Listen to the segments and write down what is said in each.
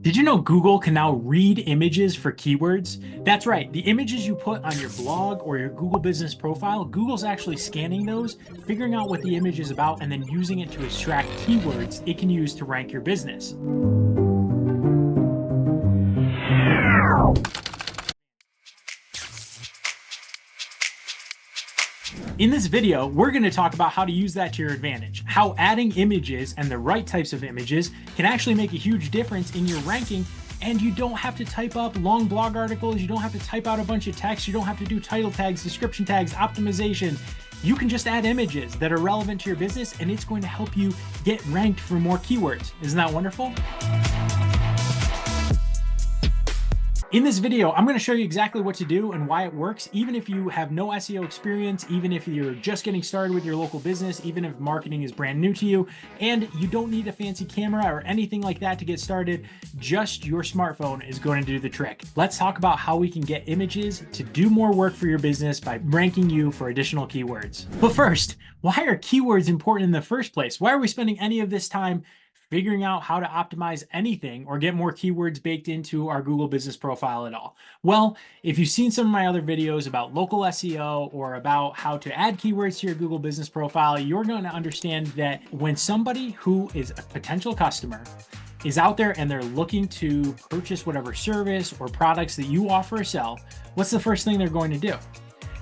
Did you know Google can now read images for keywords? That's right, the images you put on your blog or your Google business profile, Google's actually scanning those, figuring out what the image is about, and then using it to extract keywords it can use to rank your business. In this video, we're going to talk about how to use that to your advantage, how adding images and the right types of images can actually make a huge difference in your ranking, and you don't have to type up long blog articles, you don't have to type out a bunch of text, you don't have to do title tags, description tags, optimization. You can just add images that are relevant to your business, and it's going to help you get ranked for more keywords. Isn't that wonderful? In this video, I'm going to show you exactly what to do and why it works, even if you have no SEO experience, even if you're just getting started with your local business, even if marketing is brand new to you, and you don't need a fancy camera or anything like that to get started. Just your smartphone is going to do the trick. Let's talk about how we can get images to do more work for your business by ranking you for additional keywords. But first, why are keywords important in the first place? Why are we spending any of this time figuring out how to optimize anything or get more keywords baked into our Google business profile at all? Well, if you've seen some of my other videos about local SEO or about how to add keywords to your Google business profile, you're going to understand that when somebody who is a potential customer is out there and they're looking to purchase whatever service or products that you offer or sell, what's the first thing they're going to do?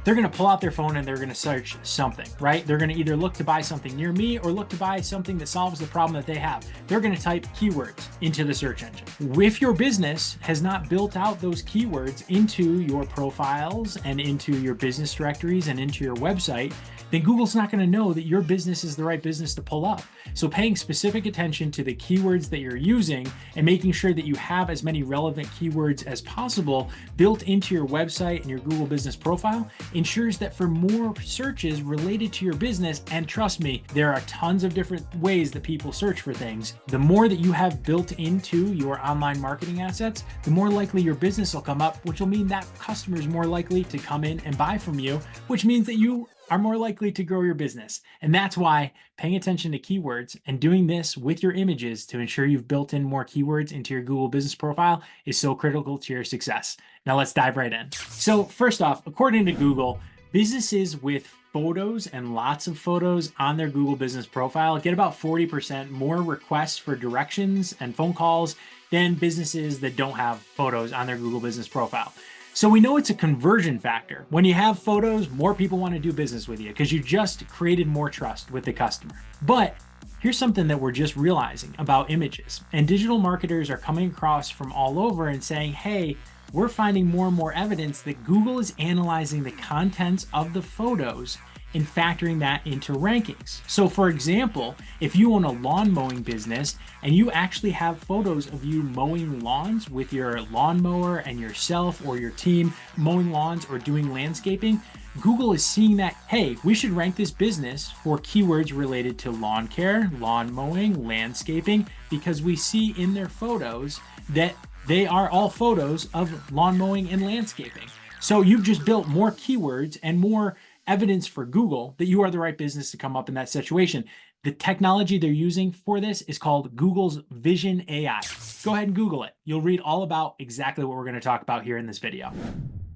They're going to pull out their phone and they're going to search something, right? They're going to either look to buy something near me or look to buy something that solves the problem that they have. They're going to type keywords into the search engine. If your business has not built out those keywords into your profiles and into your business directories and into your website, then Google's not going to know that your business is the right business to pull up. So paying specific attention to the keywords that you're using and making sure that you have as many relevant keywords as possible built into your website and your Google business profile ensures that for more searches related to your business, and trust me, there are tons of different ways that people search for things, the more that you have built into your online marketing assets, the more likely your business will come up, which will mean that customer is more likely to come in and buy from you, which means that you are more likely to grow your business. And that's why paying attention to keywords and doing this with your images to ensure you've built in more keywords into your Google business profile is so critical to your success. Now let's dive right in. So first off, according to Google, businesses with photos and lots of photos on their Google business profile get about 40% more requests for directions and phone calls than businesses that don't have photos on their Google business profile. So we know it's a conversion factor. When you have photos, more people want to do business with you because you just created more trust with the customer. But here's something that we're just realizing about images. And digital marketers are coming across from all over and saying, hey, we're finding more and more evidence that Google is analyzing the contents of the photos and factoring that into rankings. So for example, if you own a lawn mowing business and you actually have photos of you mowing lawns with your lawnmower and yourself or your team mowing lawns or doing landscaping, Google is seeing that, hey, we should rank this business for keywords related to lawn care, lawn mowing, landscaping, because we see in their photos that they are all photos of lawn mowing and landscaping. So you've just built more keywords and more evidence for Google that you are the right business to come up in that situation. The technology they're using for this is called Google's Vision AI. Go ahead and Google it. You'll read all about exactly what we're going to talk about here in this video.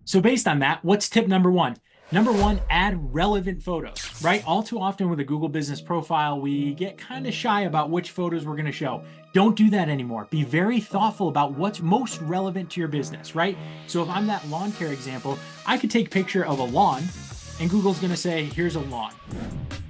So based on that, what's tip number one? Number one, add relevant photos, right? All too often with a Google business profile, we get kind of shy about which photos we're going to show. Don't do that anymore. Be very thoughtful about what's most relevant to your business, right? So if I'm that lawn care example, I could take a picture of a lawn and Google's going to say, here's a lawn.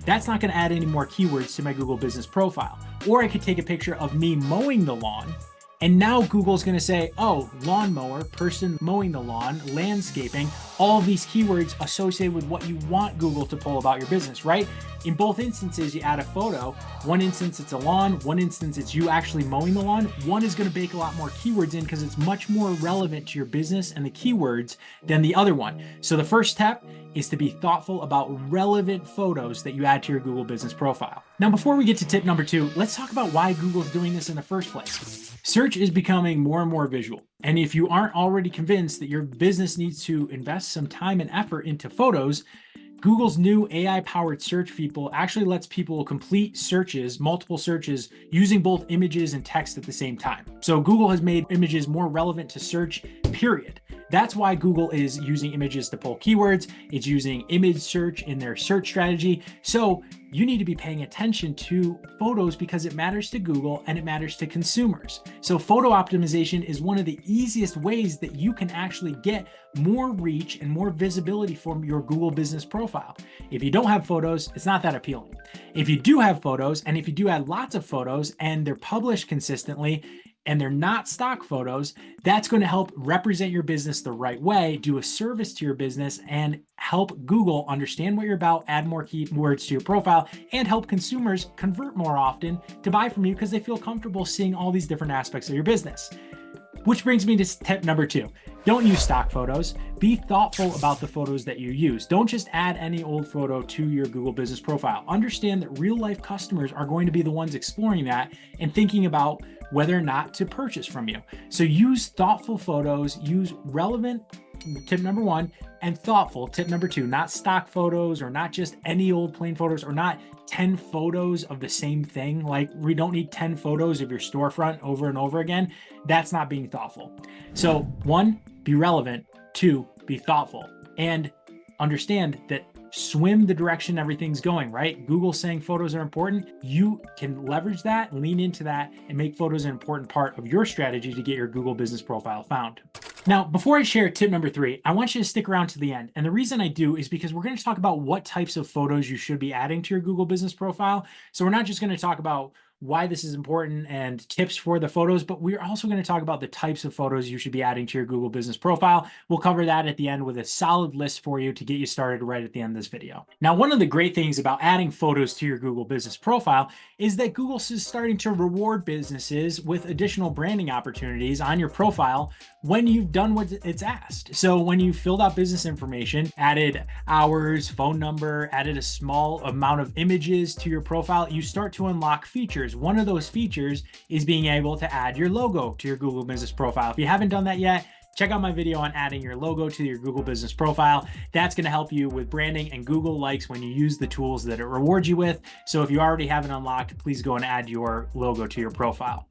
That's not going to add any more keywords to my Google business profile. Or I could take a picture of me mowing the lawn, and now Google's going to say, oh, lawnmower, person mowing the lawn, landscaping, all of these keywords associated with what you want Google to pull about your business, right? In both instances, you add a photo. One instance, it's a lawn. One instance, it's you actually mowing the lawn. One is going to bake a lot more keywords in because it's much more relevant to your business and the keywords than the other one. So the first step is to be thoughtful about relevant photos that you add to your Google business profile. Now, before we get to tip number two, let's talk about why Google's doing this in the first place. Search is becoming more and more visual. And if you aren't already convinced that your business needs to invest some time and effort into photos, Google's new AI-powered search people actually lets people complete searches, multiple searches, using both images and text at the same time. So Google has made images more relevant to search, period. That's why Google is using images to pull keywords. It's using image search in their search strategy. So you need to be paying attention to photos because it matters to Google and it matters to consumers. So photo optimization is one of the easiest ways that you can actually get more reach and more visibility from your Google business profile. If you don't have photos, it's not that appealing. If you do have photos, and if you do add lots of photos and they're published consistently, and they're not stock photos, that's going to help represent your business the right way, do a service to your business, and help Google understand what you're about, add more keywords to your profile, and help consumers convert more often to buy from you because they feel comfortable seeing all these different aspects of your business. Which brings me to tip number 2. Don't use stock photos. Be thoughtful about the photos that you use. Don't just add any old photo to your Google business profile. Understand that real life customers are going to be the ones exploring that and thinking about whether or not to purchase from you. So use thoughtful photos, use relevant, tip number 1, and thoughtful, tip number 2, not stock photos or not just any old plain photos or not 10 photos of the same thing. Like, we don't need 10 photos of your storefront over and over again. That's not being thoughtful. So 1, be relevant. 2, be thoughtful. And understand that swim the direction everything's going, right? Google's saying photos are important. You can leverage that, lean into that, and make photos an important part of your strategy to get your Google business profile found. Now, before I share tip number 3, I want you to stick around to the end. And the reason I do is because we're going to talk about what types of photos you should be adding to your Google business profile. So we're not just going to talk about why this is important and tips for the photos, but we're also going to talk about the types of photos you should be adding to your Google business profile. We'll cover that at the end with a solid list for you to get you started right at the end of this video. Now, one of the great things about adding photos to your Google business profile is that Google is starting to reward businesses with additional branding opportunities on your profile when you've done what it's asked. So when you filled out business information, added hours, phone number, added a small amount of images to your profile, you start to unlock features. One of those features is being able to add your logo to your Google business profile. If you haven't done that yet, check out my video on adding your logo to your Google business profile. That's going to help you with branding, and Google likes when you use the tools that it rewards you with. So if you already have it unlocked, please go and add your logo to your profile.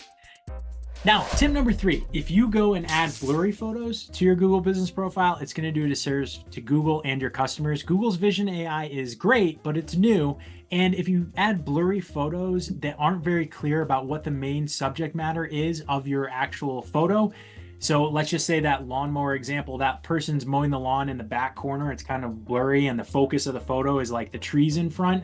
Now, tip number 3, if you go and add blurry photos to your Google business profile, it's going to do a disservice to Google and your customers. Google's Vision AI is great, but it's new. And if you add blurry photos that aren't very clear about what the main subject matter is of your actual photo, so let's just say that lawnmower example, that person's mowing the lawn in the back corner, it's kind of blurry and the focus of the photo is like the trees in front.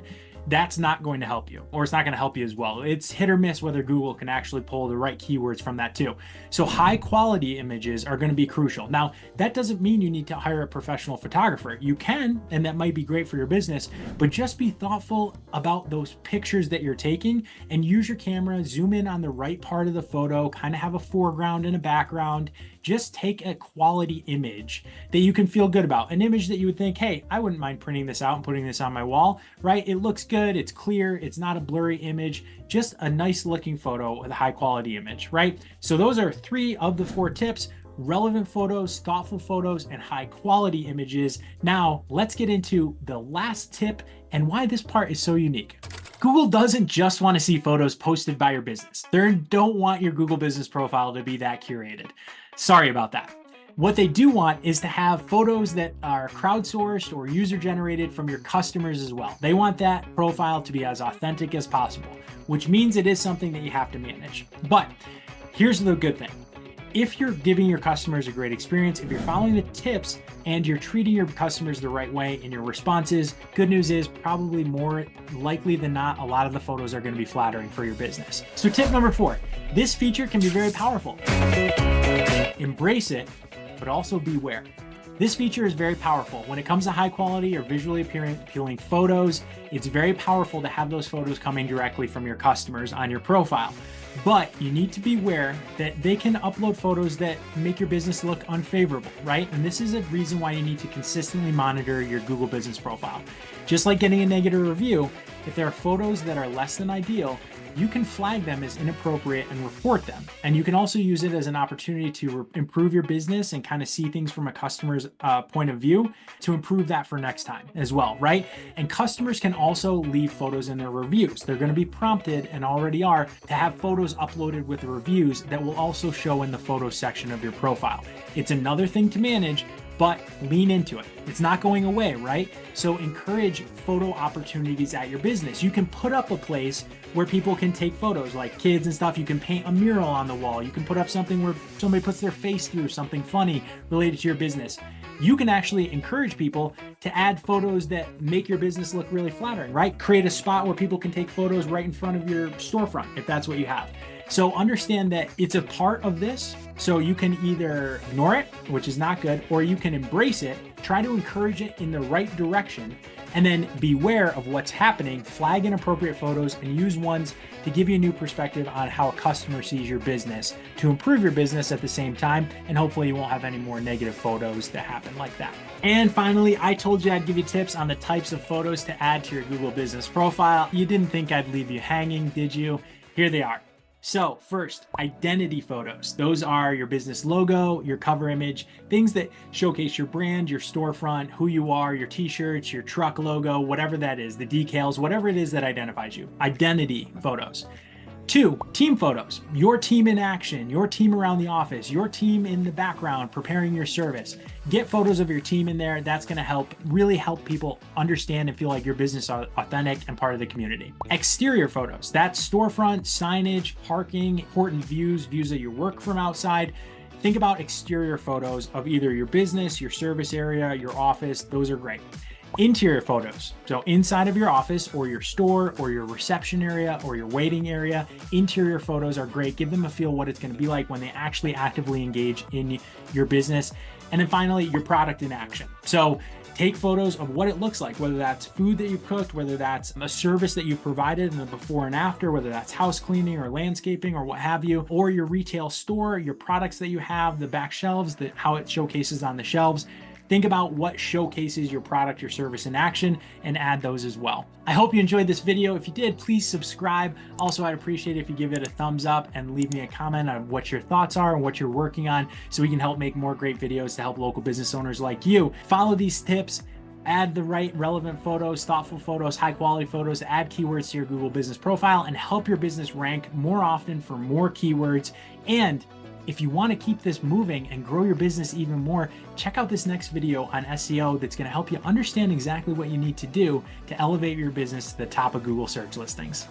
That's not going to help you, or it's not going to help you as well. It's hit or miss whether Google can actually pull the right keywords from that too. So high quality images are going to be crucial. Now, that doesn't mean you need to hire a professional photographer. You can, and that might be great for your business, but just be thoughtful about those pictures that you're taking and use your camera, zoom in on the right part of the photo, kind of have a foreground and a background. Just take a quality image that you can feel good about, an image that you would think, hey, I wouldn't mind printing this out and putting this on my wall, right? It looks good, it's clear, it's not a blurry image, just a nice looking photo with a high quality image, right? So those are 3 of the 4 tips: relevant photos, thoughtful photos, and high quality images. Now let's get into the last tip and why this part is so unique. Google doesn't just want to see photos posted by your business. They don't want your Google business profile to be that curated. Sorry about that. What they do want is to have photos that are crowdsourced or user generated from your customers as well. They want that profile to be as authentic as possible, which means it is something that you have to manage. But here's the good thing. If you're giving your customers a great experience, if you're following the tips and you're treating your customers the right way in your responses, good news is probably more likely than not, a lot of the photos are going to be flattering for your business. So tip number 4, this feature can be very powerful. Embrace it, but also beware. This feature is very powerful. When it comes to high quality or visually appealing photos, it's very powerful to have those photos coming directly from your customers on your profile. But you need to be aware that they can upload photos that make your business look unfavorable, right? And this is a reason why you need to consistently monitor your Google business profile. Just like getting a negative review, if there are photos that are less than ideal, you can flag them as inappropriate and report them. And you can also use it as an opportunity to improve your business and kind of see things from a customer's point of view to improve that for next time as well, right? And customers can also leave photos in their reviews. They're going to be prompted, and already are, to have photos uploaded with the reviews that will also show in the photo section of your profile. It's another thing to manage, but lean into it. It's not going away, right? So encourage photo opportunities at your business. You can put up a place where people can take photos, like kids and stuff. You can paint a mural on the wall. You can put up something where somebody puts their face through something funny related to your business. You can actually encourage people to add photos that make your business look really flattering, right? Create a spot where people can take photos right in front of your storefront, if that's what you have. So understand that it's a part of this. So you can either ignore it, which is not good, or you can embrace it, try to encourage it in the right direction, and then beware of what's happening, flag inappropriate photos, and use ones to give you a new perspective on how a customer sees your business to improve your business at the same time. And hopefully you won't have any more negative photos that happen like that. And finally, I told you I'd give you tips on the types of photos to add to your Google business profile. You didn't think I'd leave you hanging, did you? Here they are. So first, identity photos. Those are your business logo, your cover image, things that showcase your brand, your storefront, who you are, your t-shirts, your truck logo, whatever that is, the decals, whatever it is that identifies you. Identity photos. 2, team photos. Your team in action, your team around the office, your team in the background preparing your service. Get photos of your team in there. That's going to really help people understand and feel like your business is authentic and part of the community. Exterior photos. That's storefront, signage, parking, important views of your work from outside. Think about exterior photos of either your business, your service area, your office. Those are great. Interior photos. So inside of your office or your store or your reception area or your waiting area, interior photos are great. Give them a feel what it's going to be like when they actually actively engage in your business. And then finally, your product in action. So take photos of what it looks like, whether that's food that you've cooked, whether that's a service that you've provided in the before and after, whether that's house cleaning or landscaping or what have you, or your retail store, your products that you have, the back shelves, how it showcases on the shelves. Think about what showcases your product, your service in action, and add those as well. I hope you enjoyed this video. If you did, please subscribe. Also, I'd appreciate it if you give it a thumbs up and leave me a comment on what your thoughts are and what you're working on so we can help make more great videos to help local business owners like you. Follow these tips. Add the right relevant photos, thoughtful photos, high quality photos, add keywords to your Google business profile, and help your business rank more often for more keywords. And if you want to keep this moving and grow your business even more, check out this next video on SEO that's going to help you understand exactly what you need to do to elevate your business to the top of Google search listings.